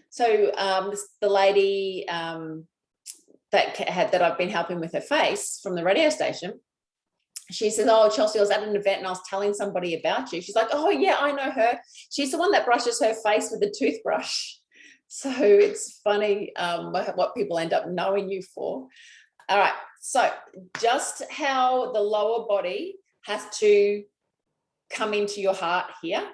So the lady that I've been helping with her face from the radio station, she says, oh, Chelsey, I was at an event and I was telling somebody about you. She's like, oh yeah, I know her. She's the one that brushes her face with a toothbrush. So it's funny what people end up knowing you for. All right, so just how the lower body has to come into your heart here.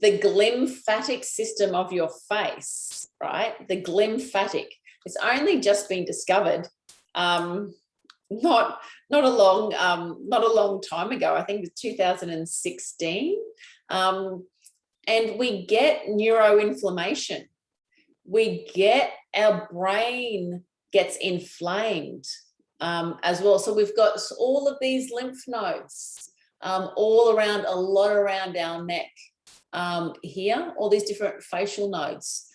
The lymphatic system of your face, right? The lymphatic. It's only just been discovered, not a long time ago. I think it was 2016. And we get neuro inflammation. We get our brain gets inflamed as well. So we've got all of these lymph nodes all around, a lot around our neck here, all these different facial nodes.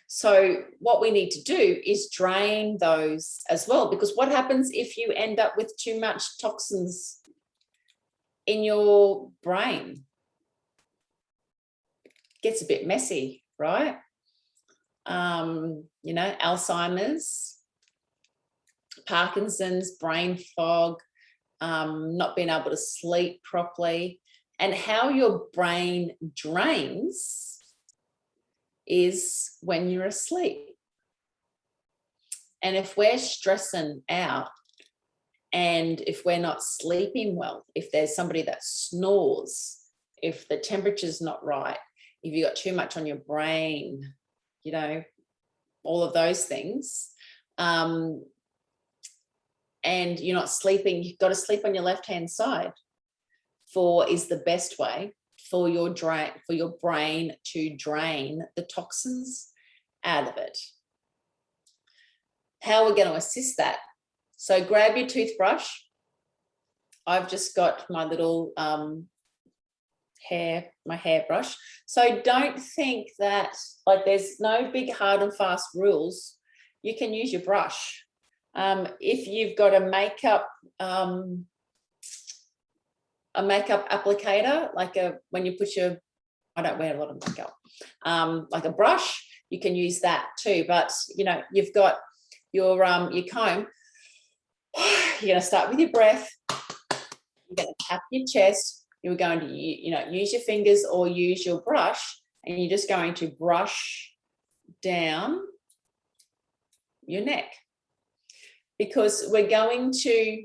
So what we need to do is drain those as well, because what happens if you end up with too much toxins in your brain? Gets a bit messy, right? You know, Alzheimer's, Parkinson's, brain fog, not being able to sleep properly. And how your brain drains is when you're asleep. And if we're stressing out and if we're not sleeping well, if there's somebody that snores, if the temperature's not right, if you've got too much on your brain, you know, all of those things, and you're not sleeping, you've got to sleep on your left-hand side. 4 is the best way for your brain to drain the toxins out of it. How we're going to assist that? So grab your toothbrush. I've just got my little hairbrush. So don't think that like there's no big hard and fast rules. You can use your brush. If you've got a makeup applicator, like when you put your, I don't wear a lot of makeup, like a brush, you can use that too. But you know, you've got your comb. You're going to start with your breath. You're going to tap your chest. You're going to, you know, use your fingers or use your brush, and you're just going to brush down your neck, because we're going to,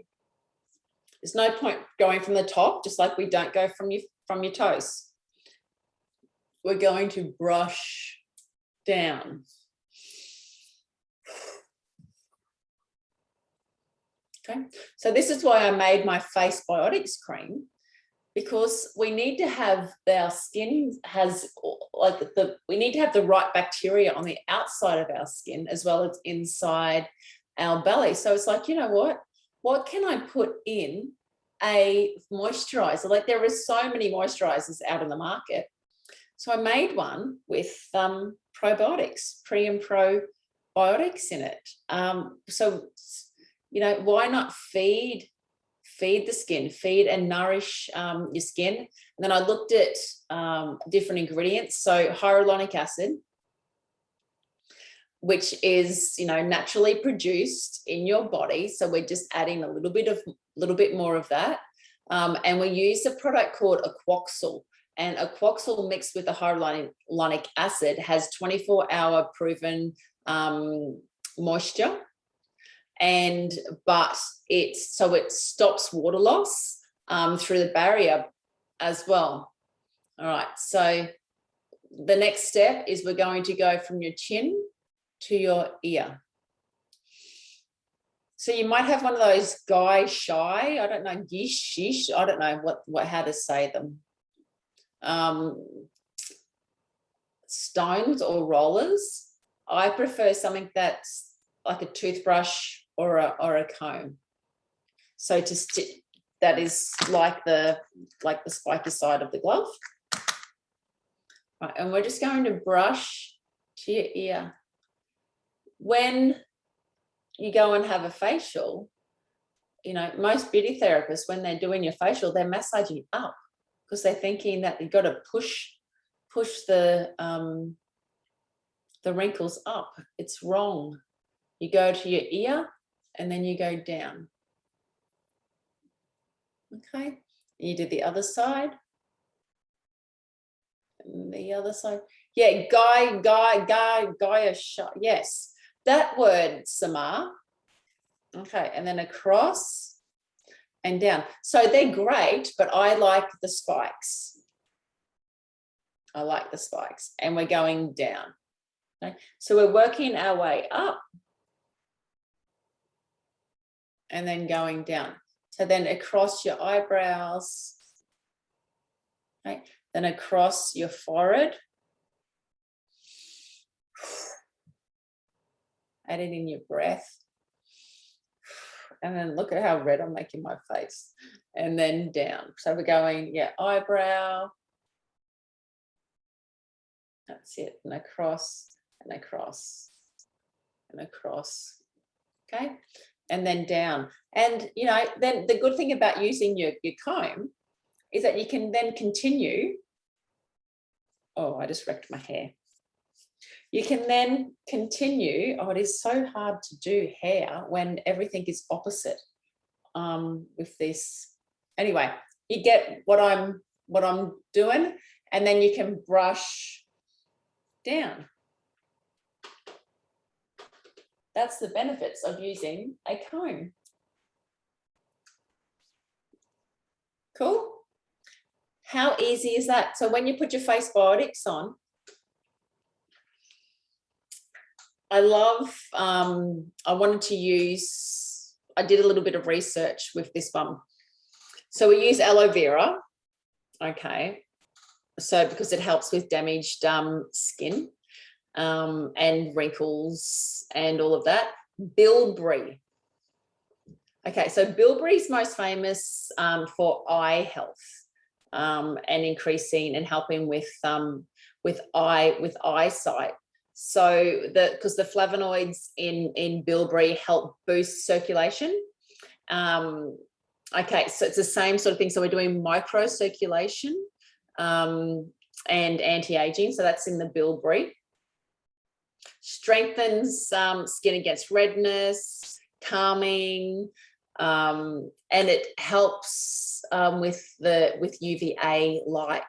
there's no point going from the top, just like we don't go from your toes. We're going to brush down. Okay, so this is why I made my Face Biotics cream, because we need to have, our skin has like we need to have the right bacteria on the outside of our skin as well as inside our belly. So it's like, you know what can I put in a moisturizer? Like there are so many moisturizers out in the market. So I made one with probiotics, pre and probiotics in it. So, you know, why not feed the skin, feed and nourish your skin? And then I looked at different ingredients. So hyaluronic acid, which is, you know, naturally produced in your body. So we're just adding a little bit more of that. And we use a product called Aquoxyl. And Aquoxyl mixed with the hyaluronic acid has 24-hour proven moisture. But it stops water loss through the barrier as well. All right, so the next step is we're going to go from your chin to your ear. So you might have one of those guy shy, I don't know, gish, shish, I don't know what how to say them. Stones or rollers. I prefer something that's like a toothbrush or a comb. So to stick, that is like the spiky side of the glove. Right, and we're just going to brush to your ear. When you go and have a facial, you know, most beauty therapists, when they're doing your facial, they're massaging up because they're thinking that you've got to push the wrinkles up. It's wrong. You go to your ear and then you go down. Okay, you do the other side. And the other side. Yeah, guyish. Yes, that word, Samar. Okay, and then across and down. So they're great, but I like the spikes. I like the spikes. And we're going down. Okay, so we're working our way up and then going down. So then across your eyebrows, okay, then across your forehead. Add it in your breath. And then look at how red I'm making my face. And then down. So we're going, yeah, eyebrow. That's it. And across and across and across. Okay. And then down. And, you know, then the good thing about using your comb is that you can then continue. Oh, I just wrecked my hair. You can then continue. Oh, it is so hard to do hair when everything is opposite with this. Anyway, you get what I'm doing, and then you can brush down. That's the benefits of using a comb. Cool. How easy is that? So when you put your face biotics on, I love, I wanted to use, I did a little bit of research with this one. So we use aloe vera, okay. So because it helps with damaged skin and wrinkles and all of that. Bilberry. Okay, so bilberry is most famous for eye health and increasing and helping with eyesight. So because the flavonoids in bilberry help boost circulation. Okay, so it's the same sort of thing. So we're doing microcirculation and anti-aging. So that's in the bilberry. Strengthens skin against redness, calming, and it helps with UVA light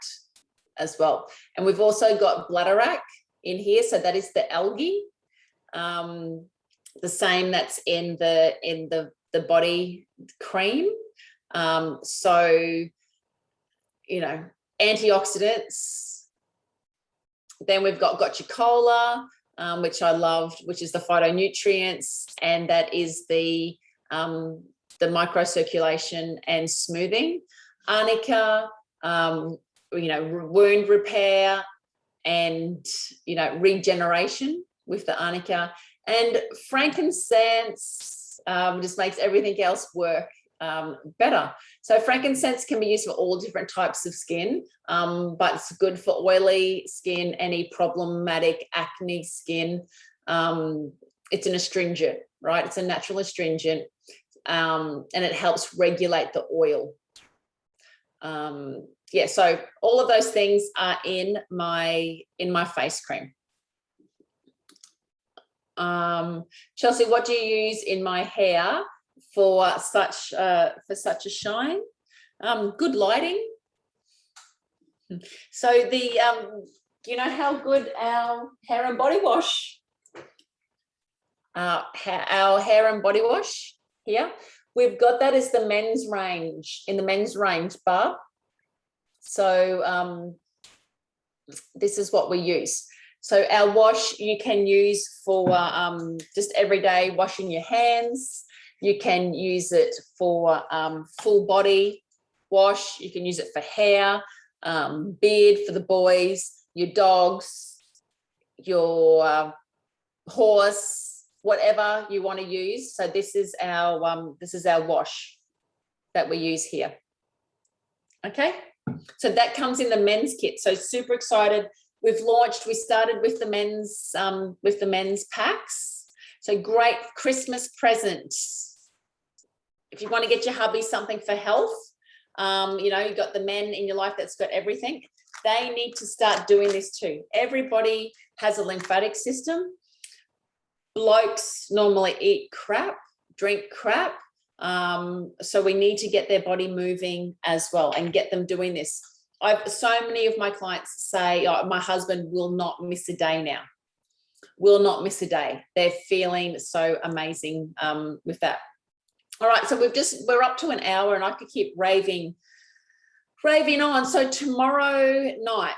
as well. And we've also got bladderwrack in here, so that is the algae, the same that's in the body cream. So, you know, antioxidants. Then we've got your cola, which I loved, which is the phytonutrients, and that is the microcirculation and smoothing. Arnica, you know, wound repair and, you know, regeneration with the arnica. And frankincense just makes everything else work better. So frankincense can be used for all different types of skin, but it's good for oily skin, any problematic acne skin. It's an astringent, right? It's a natural astringent, and it helps regulate the oil. Yeah, so all of those things are in my face cream. Chelsey, what do you use in my hair for such a shine? Good lighting. So you know how good our hair and body wash, our hair and body wash here, we've got that as the men's range, in the men's range bar. So this is what we use. So our wash you can use for just everyday washing your hands. You can use it for full body wash. You can use it for hair, beard for the boys, your dogs, your horse, whatever you want to use. So this is our wash that we use here. Okay, so that comes in the men's kit. So super excited. We started with the men's packs. So great Christmas presents. If you want to get your hubby something for health, you know, you've got the men in your life that's got everything. They need to start doing this too. Everybody has a lymphatic system. Blokes normally eat crap, drink crap. So we need to get their body moving as well and get them doing this. So many of my clients say, oh, my husband will not miss a day now. Will not miss a day. They're feeling so amazing with that. All right, so we're up to an hour and I could keep raving on. So tomorrow night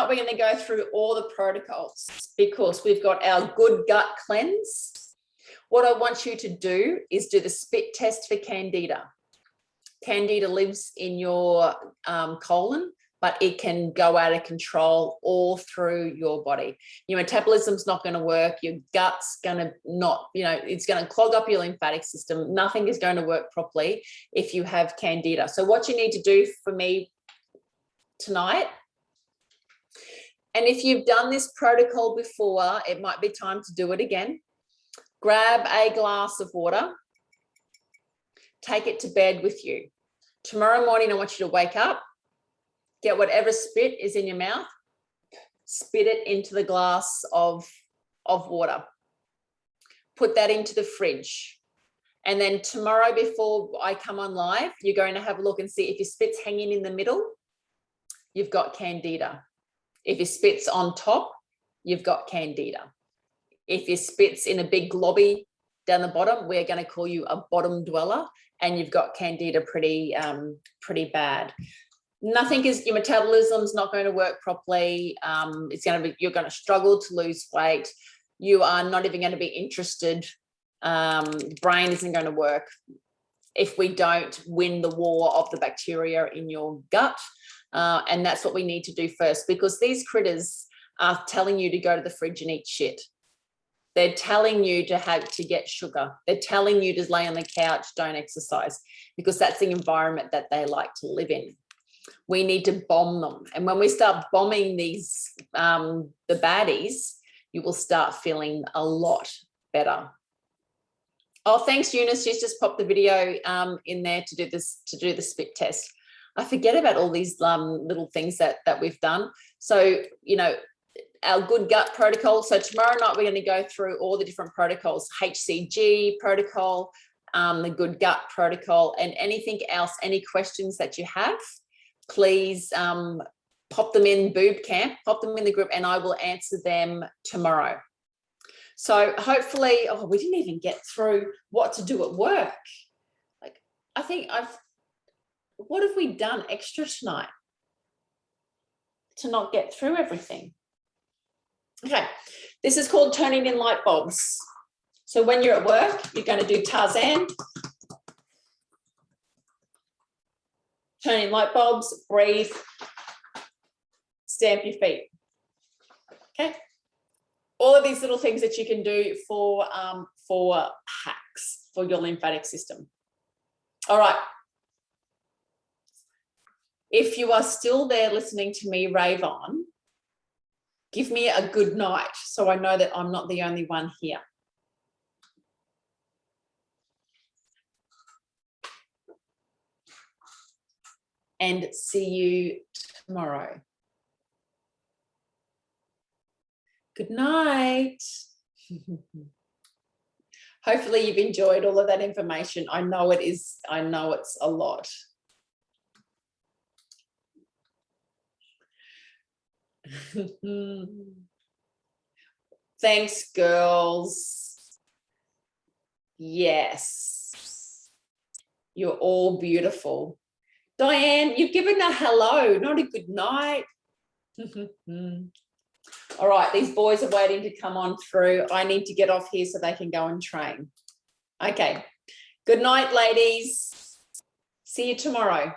we're going to go through all the protocols because we've got our good gut cleanse. What I want you to do is do the spit test for Candida. Candida lives in your colon, but it can go out of control all through your body. Your metabolism's not going to work. Your gut's going to not, you know, it's going to clog up your lymphatic system. Nothing is going to work properly if you have Candida. So what you need to do for me tonight, and if you've done this protocol before, it might be time to do it again. Grab a glass of water, take it to bed with you. Tomorrow morning, I want you to wake up, get whatever spit is in your mouth, spit it into the glass of water. Put that into the fridge. And then tomorrow before I come on live, you're going to have a look and see if your spit's hanging in the middle, you've got Candida. If your spit's on top, you've got Candida. If your spit's in a big globby down the bottom, we're going to call you a bottom dweller and you've got Candida pretty bad. Nothing is, your metabolism's not going to work properly. You're going to struggle to lose weight. You are not even going to be interested. The brain isn't going to work if we don't win the war of the bacteria in your gut. And that's what we need to do first, because these critters are telling you to go to the fridge and eat shit. They're telling you to get sugar. They're telling you to lay on the couch, don't exercise, because that's the environment that they like to live in. We need to bomb them. And when we start bombing these, the baddies, you will start feeling a lot better. Oh, thanks, Eunice. She's just popped the video in there to do the spit test. I forget about all these little things that we've done. So, you know, our good gut protocol. So tomorrow night, we're going to go through all the different protocols, HCG protocol, the good gut protocol, and anything else, any questions that you have, please pop them in BooB CamP, pop them in the group, and I will answer them tomorrow. So hopefully, we didn't even get through what to do at work. Like, I think what have we done extra tonight to not get through everything? Okay, this is called turning in light bulbs. So when you're at work, you're going to do Tarzan, turn in light bulbs, breathe, stamp your feet. Okay, all of these little things that you can do for hacks for your lymphatic system. All right. If you are still there listening to me rave on, give me a good night so I know that I'm not the only one here. And see you tomorrow. Good night. Hopefully you've enjoyed all of that information. I know it is. I know it's a lot. Thanks, girls. Yes. You're all beautiful. Diane, you've given a hello, not a good night. All right, these boys are waiting to come on through. I need to get off here so they can go and train. Okay. Good night, ladies. See you tomorrow.